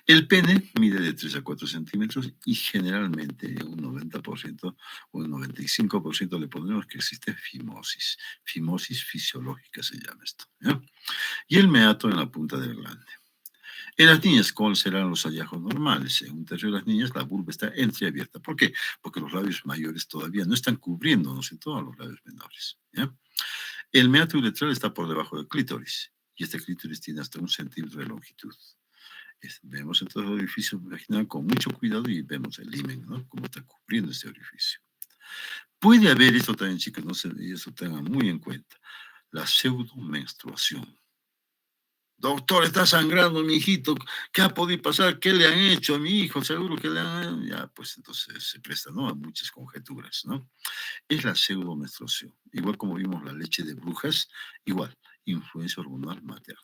El pene mide de 3 a 4 centímetros y generalmente un 90% o un 95% le pondremos que existe fimosis. Fimosis fisiológica se llama esto. ¿Ya? Y el meato en la punta del glande. En las niñas, ¿cuáles serán los hallazgos normales? En un tercio de las niñas, la vulva está entreabierta. ¿Por qué? Porque los labios mayores todavía no están cubriendo, ¿no sé, todos los labios menores. ¿Ya? El meato uretral está por debajo del clítoris y este clítoris tiene hasta 1 centímetro de longitud. Vemos entonces el orificio vaginal con mucho cuidado y vemos el himen, ¿no? Cómo está cubriendo este orificio. Puede haber, esto también, chicos, no se, eso tengan muy en cuenta, la pseudomenstruación. Doctor, está sangrando mi hijito, ¿qué ha podido pasar? ¿Qué le han hecho a mi hijo? Seguro que le han... Ya, pues entonces se presta, ¿no?, a muchas conjeturas, ¿no? Es la pseudomenstruación. Igual como vimos la leche de brujas, igual, influencia hormonal materna.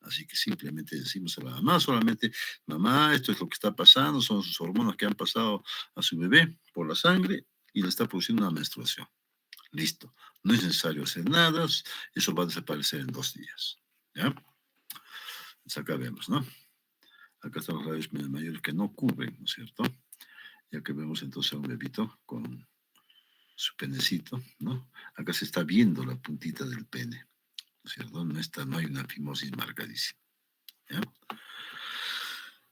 Así que simplemente decimos a la mamá solamente, mamá, esto es lo que está pasando, son sus hormonas que han pasado a su bebé por la sangre y le está produciendo una menstruación. Listo. No es necesario hacer nada, eso va a desaparecer en 2 días. ¿Ya? Pues acá vemos, ¿no? Acá están los labios mayores que no cubren, ¿no es cierto? Ya que vemos entonces a un bebito con su penecito, ¿no? Acá se está viendo la puntita del pene, ¿no es cierto? No hay una fimosis marcadísima. ¿Ya?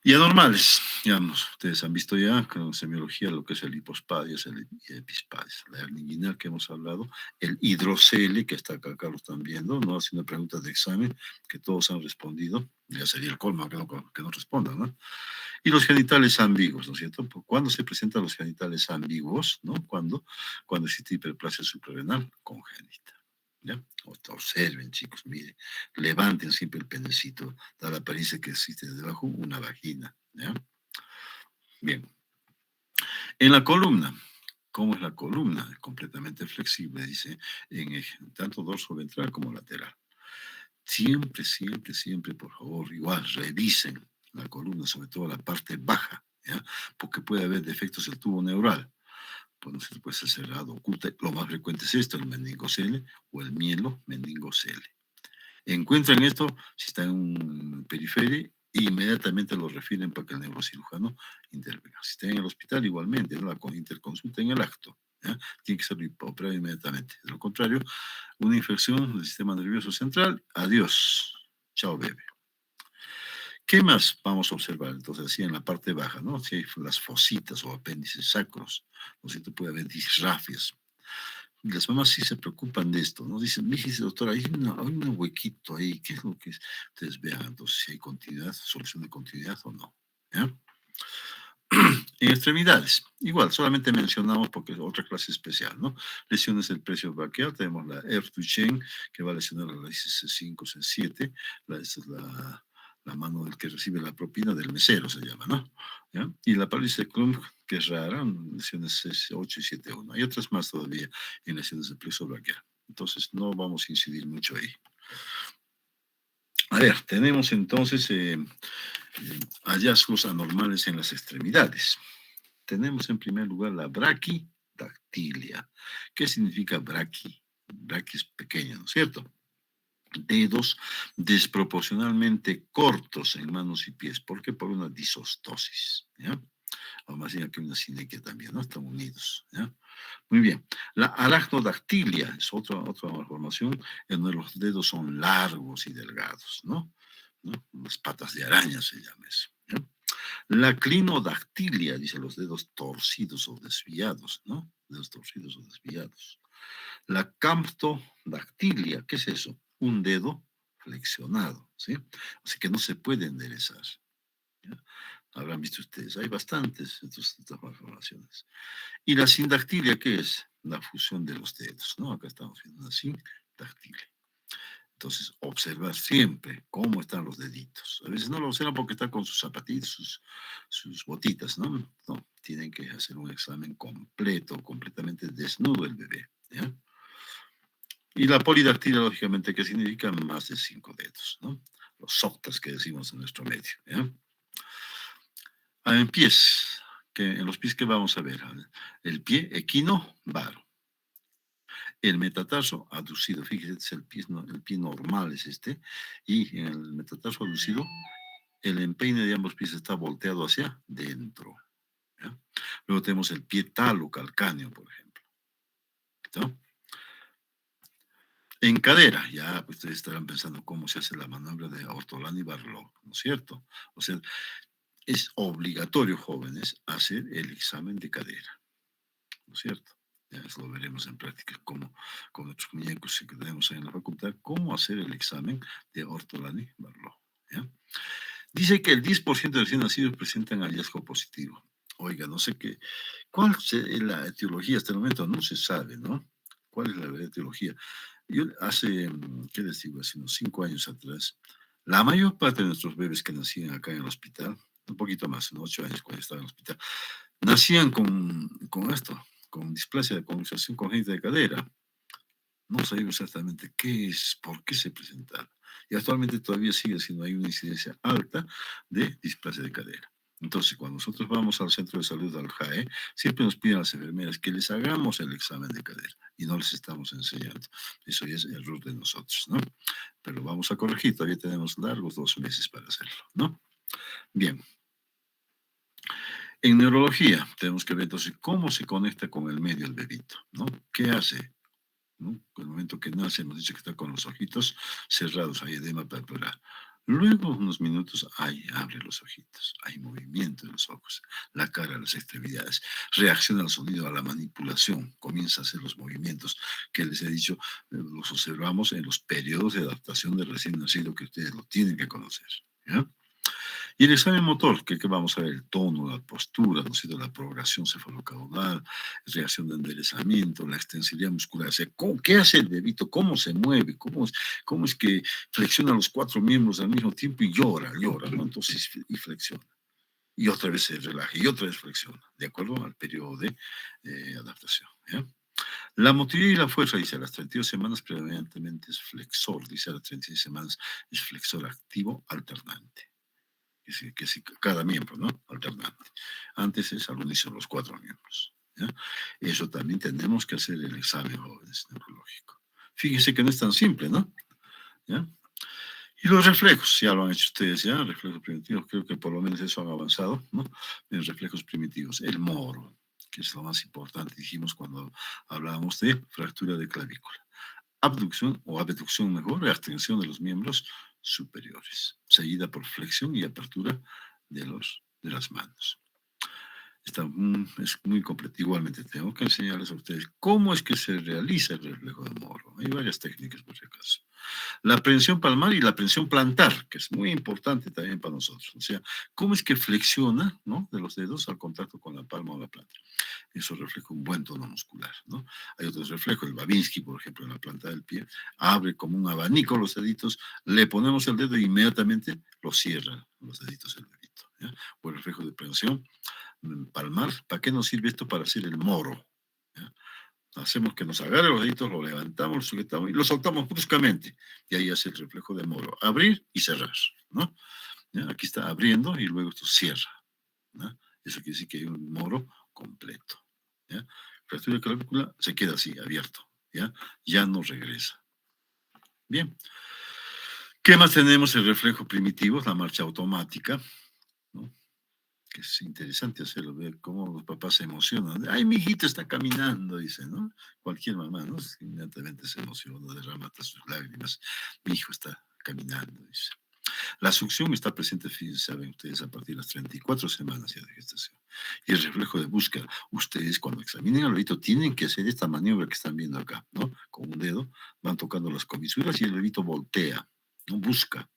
Y anormales, digamos, ustedes han visto ya con semiología lo que es el hipospadias, el epispadias, la hernia inguinal que hemos hablado, el hidrocele, que está acá lo están viendo, no hace una pregunta de examen, que todos han respondido, ya sería el colmo que no respondan, ¿no? Y los genitales ambiguos, ¿no es cierto? ¿Cuándo se presentan los genitales ambiguos? ¿No? Cuando existe hiperplasia suprarrenal congénita. ¿Ya? Observen, chicos, miren, levanten siempre el penecito, da la apariencia que existe debajo una vagina. ¿Ya? Bien. En la columna, ¿cómo es la columna? Es completamente flexible, dice, en eje, tanto dorso ventral como lateral. Siempre, siempre, siempre, por favor, igual, revisen la columna, sobre todo la parte baja, ¿ya? Porque puede haber defectos del tubo neural. Pues no se puede ser cerrado, oculta. Lo más frecuente es esto, el meningocele o el mielo meningocele. Encuentran esto, si está en un periferia, inmediatamente lo refieren para que el neurocirujano intervenga. Si está en el hospital, igualmente, ¿no? La interconsulta en el acto, ¿ya? Tiene que ser operado inmediatamente. De lo contrario, una infección del sistema nervioso central, adiós, chao bebé. ¿Qué más vamos a observar? Entonces, así en la parte baja, ¿no? Si hay las fositas o apéndices sacros, ¿no es cierto? Puede haber disrafias. Y las mamás sí se preocupan de esto, ¿no? Dicen, fíjese, doctora, hay un huequito ahí, ¿qué es lo que es? Ustedes vean, entonces, si hay continuidad, solución de continuidad o no, ¿ya? En extremidades, igual, solamente mencionamos porque es otra clase especial, ¿no? Lesiones del precio braquial, tenemos la Duchenne, que va a lesionar a la C5, C7, esta es la mano del que recibe la propina del mesero, se llama, ¿no? ¿Ya? Y la parálisis de Klump, que es rara, lesiones C8 y 7.1. Hay otras más todavía en lesiones del plexo braquial. Entonces, no vamos a incidir mucho ahí. A ver, tenemos entonces hallazgos anormales en las extremidades. Tenemos en primer lugar la braquidactilia. ¿Qué significa braqui? Braqui es pequeño, ¿no es cierto? Dedos desproporcionalmente cortos en manos y pies. ¿Por qué? Por una disostosis, ¿ya? O más bien que una sinequia también, ¿no? Están unidos, ¿ya? Muy bien. La aracnodactilia es otra malformación en donde los dedos son largos y delgados, ¿no? ¿No? Las patas de araña se llama eso, ¿ya? La clinodactilia, dice los dedos torcidos o desviados, ¿no? Dedos torcidos o desviados. La camptodactilia, ¿qué es eso? Un dedo flexionado, ¿sí? Así que no se puede enderezar, ¿ya? Habrán visto ustedes, hay bastantes estas malformaciones. Y la sindactilia, ¿qué es? La fusión de los dedos, ¿no? Acá estamos viendo una sindactilia. Entonces, observar siempre cómo están los deditos. A veces no lo observan porque están con sus zapatitos, sus botitas, ¿no? No, tienen que hacer un examen completo, completamente desnudo el bebé, ¿ya? Y la polidactilia, lógicamente, que significa más de 5 dedos, ¿no? Los soctas que decimos en nuestro medio, ¿ya? En pies, en los pies que vamos a ver, el pie equino, varo. El metatarso aducido, fíjese, es el pie normal es este, y en el metatarso aducido, el empeine de ambos pies está volteado hacia dentro, ¿ya? Luego tenemos el pie talocalcáneo, por ejemplo, ¿no? En cadera, ya pues, ustedes estarán pensando cómo se hace la maniobra de Ortolani Barlow, ¿no es cierto? O sea, es obligatorio, jóvenes, hacer el examen de cadera, ¿no es cierto? Ya eso lo veremos en práctica, como con nuestros muñecos que tenemos ahí en la facultad, cómo hacer el examen de Ortolani Barlow, ¿ya? Dice que el 10% de recién nacidos presentan hallazgo positivo. Oiga, no sé qué, ¿cuál es la etiología? Hasta el momento no se sabe, ¿no? ¿Cuál es la etiología? Yo hace, ¿qué les digo? Hace unos 5 años atrás, la mayor parte de nuestros bebés que nacían acá en el hospital, un poquito más, ¿no? 8 años cuando estaba en el hospital, nacían con esto, con displasia de condensación congénita de cadera. No sabemos exactamente qué es, por qué se presentaba. Y actualmente todavía sigue siendo, hay una incidencia alta de displasia de cadera. Entonces, cuando nosotros vamos al centro de salud, al JAE, siempre nos piden a las enfermeras que les hagamos el examen de cadera y no les estamos enseñando. Eso ya es error de nosotros, ¿no? Pero vamos a corregir, todavía tenemos largos 2 meses para hacerlo, ¿no? Bien. En neurología tenemos que ver entonces cómo se conecta con el medio el bebito, ¿no? ¿Qué hace? ¿No? En el momento que nace, hemos dicho que está con los ojitos cerrados, hay edema palpebral. Luego, unos minutos, abre los ojitos, hay movimiento de los ojos, la cara, las extremidades, reacciona al sonido, a la manipulación, comienza a hacer los movimientos que les he dicho, los observamos en los periodos de adaptación del recién nacido que ustedes lo tienen que conocer, ¿ya? Y el examen motor, que vamos a ver el tono, la postura, ¿no es cierto? La progresión cefalocaudal, reacción de enderezamiento, la extensibilidad muscular. O sea, ¿qué hace el bebito? ¿Cómo se mueve? ¿Cómo es que flexiona los 4 miembros al mismo tiempo y llora, ¿no? Entonces, y flexiona. Y otra vez se relaja y otra vez flexiona, de acuerdo al periodo de adaptación, ¿ya? La motilidad y la fuerza, dice, a las 32 semanas predominantemente es flexor, dice, a las 36 semanas es flexor activo alternante. que es cada miembro, ¿no? Alternante. Antes es al unísono los 4 miembros. ¿Ya? Eso también tenemos que hacer el examen, jóvenes, neurológico. Fíjense que no es tan simple, ¿no? ¿Ya? Y los reflejos, ya lo han hecho ustedes, ¿ya? Reflejos primitivos, creo que por lo menos eso han avanzado, ¿no? En reflejos primitivos. El moro, que es lo más importante, dijimos cuando hablábamos de fractura de clavícula. Abducción o abducción mejor, extensión de los miembros superiores, seguida por flexión y apertura de las manos. Es muy completo. Igualmente tengo que enseñarles a ustedes cómo es que se realiza el reflejo de Moro. Hay varias técnicas por si acaso. La prensión palmar y la prensión plantar, que es muy importante también para nosotros. O sea, cómo es que flexiona, ¿no?, de los dedos al contacto con la palma o la planta. Eso refleja un buen tono muscular, ¿no? Hay otros reflejos, el Babinski, por ejemplo, en la planta del pie, abre como un abanico los deditos, le ponemos el dedo e inmediatamente lo cierra los deditos el dedito, ¿ya? O el reflejo de prensión palmar. ¿Para qué nos sirve esto? Para hacer el moro, ¿ya? Hacemos que nos agarre los deditos, lo levantamos, lo sujetamos y lo soltamos bruscamente. Y ahí hace el reflejo de moro. Abrir y cerrar, ¿no? ¿Ya? Aquí está abriendo y luego esto cierra, ¿no? Eso quiere decir que hay un moro completo, ¿ya? Fractura de clavícula se queda así, abierto, ¿ya? Ya no regresa. Bien. ¿Qué más tenemos? El reflejo primitivo, la marcha automática, ¿no? Que es interesante hacerlo, ver cómo los papás se emocionan. Ay, mi hijito está caminando, dice, ¿no? Cualquier mamá, ¿no? Inmediatamente se emociona, derrama hasta sus lágrimas. Mi hijo está caminando, dice. La succión está presente, saben ustedes, a partir de las 34 semanas ya de gestación. Y el reflejo de búsqueda, ustedes cuando examinen al bebito tienen que hacer esta maniobra que están viendo acá, ¿no? Con un dedo van tocando las comisuras y el bebito voltea, ¿no? Busca,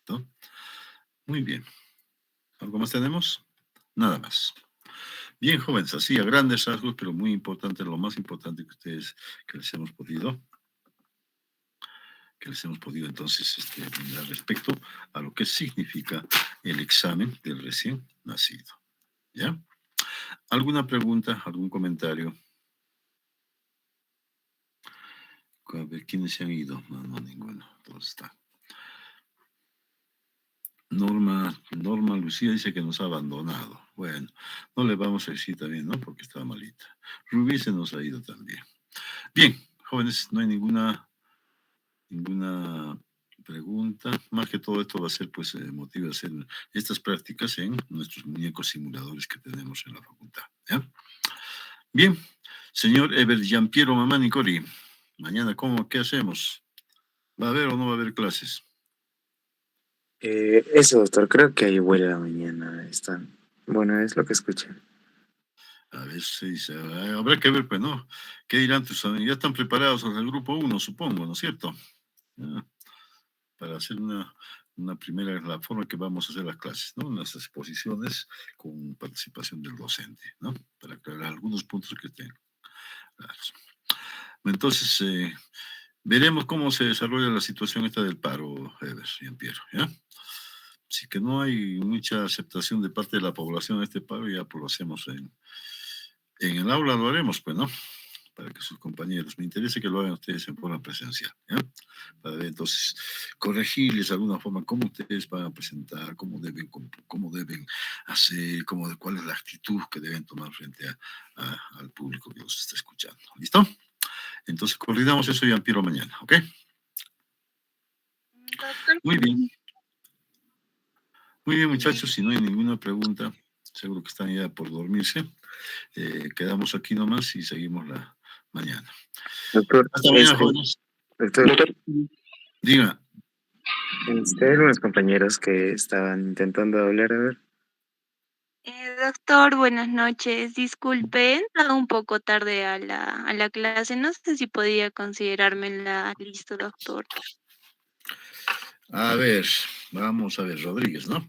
¿no? Muy bien. ¿Algo más tenemos? Nada más. Bien, jóvenes, así a grandes rasgos, pero muy importante, lo más importante que ustedes, que les hemos podido entonces brindar respecto a lo que significa el examen del recién nacido. ¿Ya? ¿Alguna pregunta, algún comentario? A ver, ¿quiénes se han ido? No, ninguno, todo está. Norma Lucía dice que nos ha abandonado. Bueno, no le vamos a decir también, ¿no? Porque está malita. Rubí se nos ha ido también. Bien, jóvenes, no hay ninguna pregunta. Más que todo esto va a ser, pues, motivo de hacer estas prácticas en nuestros muñecos simuladores que tenemos en la facultad. ¿Ya? Bien, señor Ever Giampiero Mamá Nicori, mañana, ¿qué hacemos? ¿Va a haber o no va a haber clases? Eso, doctor, creo que hay huelga mañana. Están. Bueno, es lo que escuché. A ver, habrá que ver, pues, ¿no? ¿Qué dirán tus amigos? Ya están preparados los del grupo 1, supongo, ¿no es cierto? ¿Ya? Para hacer una primera, la forma que vamos a hacer las clases, ¿no? Unas exposiciones con participación del docente, ¿no? Para aclarar algunos puntos que estén claros. Entonces, veremos cómo se desarrolla la situación esta del paro, Ever y Ampiero, ¿ya? Si que no hay mucha aceptación de parte de la población a este paro, ya pues lo hacemos en el aula, lo haremos, pues, ¿no? Para que sus compañeros, me interesa que lo hagan ustedes en forma presencial, ¿ya? Para ver, entonces, corregirles de alguna forma cómo ustedes van a presentar, cómo deben hacer, cuál es la actitud que deben tomar frente al público que los está escuchando. ¿Listo? Entonces, coordinamos eso y Ampiero mañana, ¿ok? Doctor. Muy bien. Muy bien, muchachos, si no hay ninguna pregunta, seguro que están ya por dormirse. Quedamos aquí nomás y seguimos la mañana. Doctor, Hasta mañana, jóvenes. Doctor, Diga. hay unos compañeros que estaban intentando hablar, a ver. Doctor, buenas noches. Disculpe, he entrado un poco tarde a la clase. No sé si podía considerarme en la lista, doctor. A ver, vamos a ver, Rodríguez, ¿no?